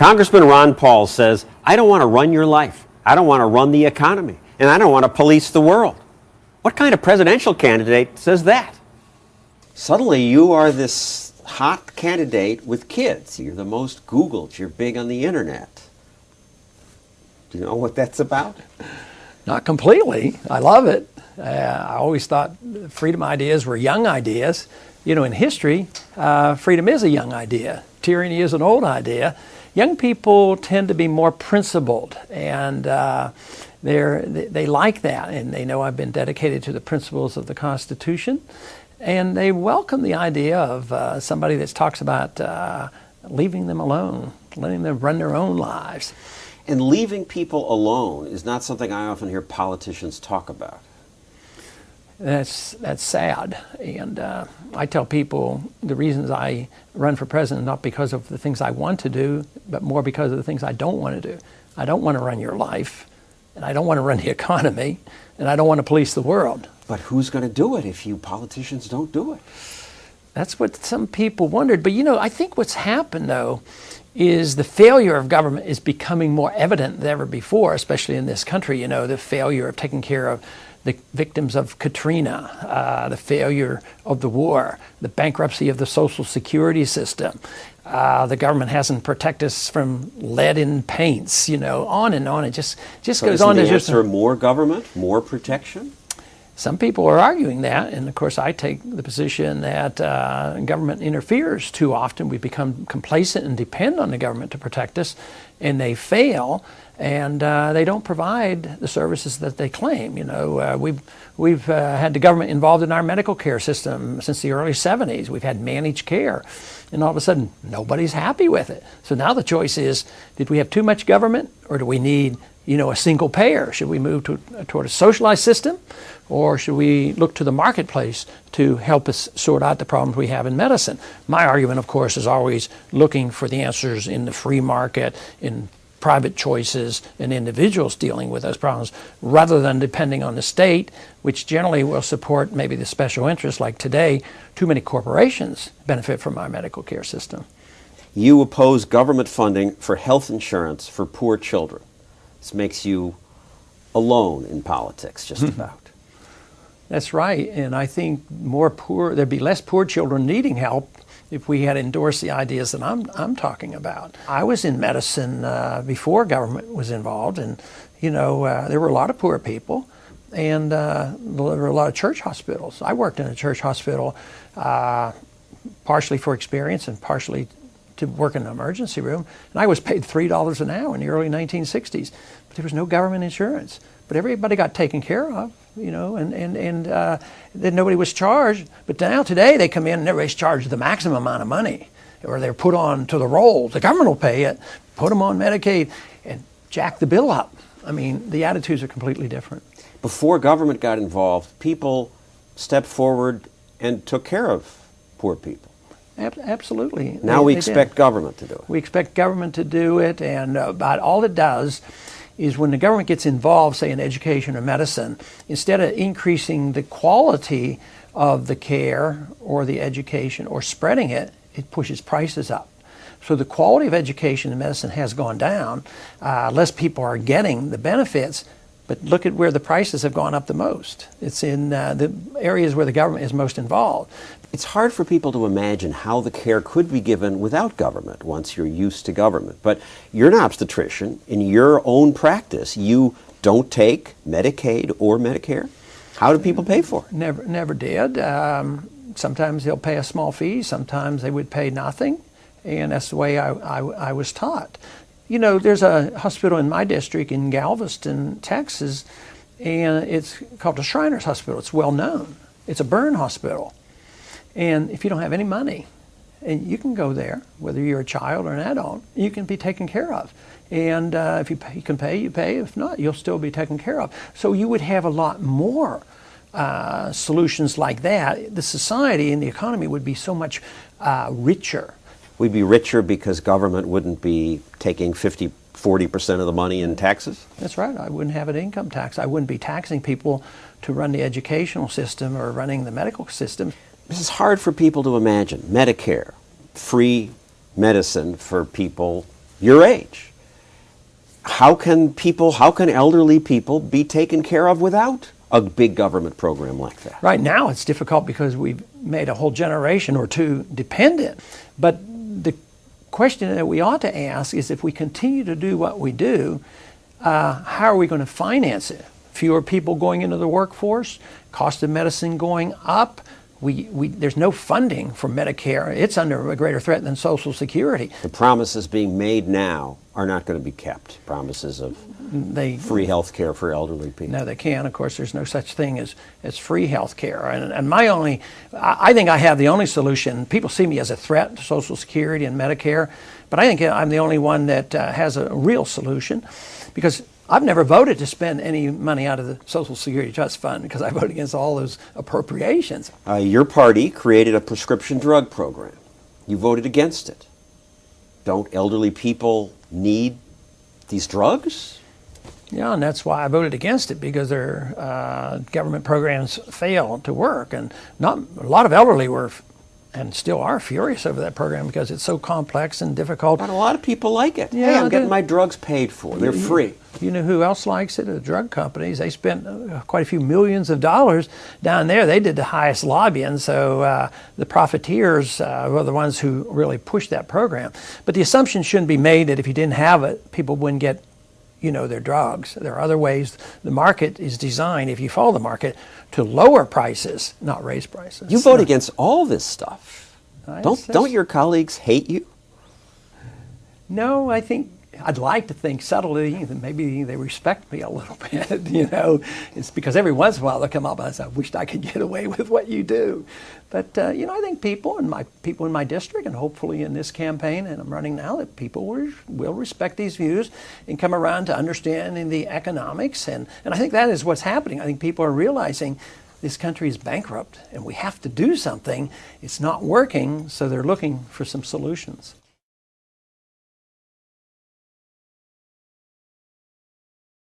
Congressman Ron Paul says, I don't want to run your life. I don't want to run the economy. And I don't want to police the world. What kind of presidential candidate says that? Suddenly you are this hot candidate with kids. You're the most Googled. You're big on the internet. Do you know what that's about? Not completely. I love it. I always thought freedom ideas were young ideas. You know, in history, freedom is a young idea. Tyranny is an old idea. Young people tend to be more principled, and they like that, and they know I've been dedicated to the principles of the Constitution, and they welcome the idea of somebody that talks about leaving them alone, letting them run their own lives. And leaving people alone is not something I often hear politicians talk about. That's sad, and I tell people the reasons I run for president not because of the things I want to do, but more because of the things I don't want to do. I don't want to run your life, and I don't want to run the economy, and I don't want to police the world. But who's going to do it if you politicians don't do it? That's what some people wondered. But you know, I think what's happened though is the failure of government is becoming more evident than ever before, especially in this country. You know, the failure of taking care of the victims of Katrina, the failure of the war, the bankruptcy of the Social Security system. The government hasn't protected us from lead in paints, you know, on and on. It just So goes on. Isn't the answer more government, more protection? Some people are arguing that, and of course I take the position that government interferes too often. We become complacent and depend on the government to protect us, and they fail, and they don't provide the services that they claim. You know, we've had the government involved in our medical care system since the early 70s. We've had managed care, and all of a sudden nobody's happy with it. So now the choice is, did we have too much government, or do we need, you know, a single payer? Should we move toward a socialized system, or should we look to the marketplace to help us sort out the problems we have in medicine? My argument, of course, is always looking for the answers in the free market, in private choices, and individuals dealing with those problems, rather than depending on the state, which generally will support maybe the special interests. Like today, too many corporations benefit from our medical care system. You oppose government funding for health insurance for poor children. This makes you alone in politics, just about. That's right, and I think there'd be less poor children needing help if we had endorsed the ideas that I'm talking about. I was in medicine before government was involved, and you know, there were a lot of poor people, and there were a lot of church hospitals. I worked in a church hospital partially for experience and partially to work in an emergency room, and I was paid $3 an hour in the early 1960s, but there was no government insurance. But everybody got taken care of, you know, and then nobody was charged. But now today they come in and everybody's charged the maximum amount of money, or they're put on to the roll. The government will pay it, put them on Medicaid, and jack the bill up. I mean, the attitudes are completely different. Before government got involved, people stepped forward and took care of poor people. Absolutely. Now we expect government to do it. We expect government to do it, and about all it does is when the government gets involved, say in education or medicine, instead of increasing the quality of the care or the education or spreading it, it pushes prices up. So the quality of education and medicine has gone down. Less people are getting the benefits, but look at where the prices have gone up the most. It's in the areas where the government is most involved. It's hard for people to imagine how the care could be given without government once you're used to government. But you're an obstetrician. In your own practice, you don't take Medicaid or Medicare. How do people pay for it? Never did. Sometimes they'll pay a small fee. Sometimes they would pay nothing. And that's the way I was taught. You know, there's a hospital in my district in Galveston, Texas, and it's called the Shriners Hospital. It's well known. It's a burn hospital. And if you don't have any money, and you can go there, whether you're a child or an adult, you can be taken care of. And if you can pay, you pay. If not, you'll still be taken care of. So you would have a lot more solutions like that. The society and the economy would be so much richer. We'd be richer because government wouldn't be taking 40% of the money in taxes? That's right. I wouldn't have an income tax. I wouldn't be taxing people to run the educational system or running the medical system. This is hard for people to imagine. Medicare, free medicine for people your age. How can elderly people be taken care of without a big government program like that? Right now it's difficult because we've made a whole generation or two dependent. But the question that we ought to ask is, if we continue to do what we do, how are we going to finance it? Fewer people going into the workforce, cost of medicine going up. There's no funding for Medicare. It's under a greater threat than Social Security. The promises being made now are not going to be kept. Promises of free health care for elderly people. No, they can't. Of course, there's no such thing as free health care. And I think I have the only solution. People see me as a threat to Social Security and Medicare, but I think I'm the only one that has a real solution, because I've never voted to spend any money out of the Social Security Trust Fund, because I voted against all those appropriations. Your party created a prescription drug program. You voted against it. Don't elderly people need these drugs? Yeah, and that's why I voted against it, because their government programs fail to work. And a lot of elderly were, and still are, furious over that program because it's so complex and difficult. But a lot of people like it. Yeah, hey, I'm getting my drugs paid for. They're free. You know who else likes it? The drug companies. They spent quite a few millions of dollars down there. They did the highest lobbying, so the profiteers were the ones who really pushed that program. But the assumption shouldn't be made that if you didn't have it, people wouldn't get their drugs. There are other ways. The market is designed, if you follow the market, to lower prices, not raise prices. You vote against all this stuff. Don't your colleagues hate you? No, I'd like to think subtly that maybe they respect me a little bit. It's because every once in a while they'll come up and say, "I wished I could get away with what you do." But I think people in my district, and hopefully in this campaign, and I'm running now, that people will respect these views and come around to understanding the economics. And I think that is what's happening. I think people are realizing this country is bankrupt and we have to do something. It's not working, so they're looking for some solutions.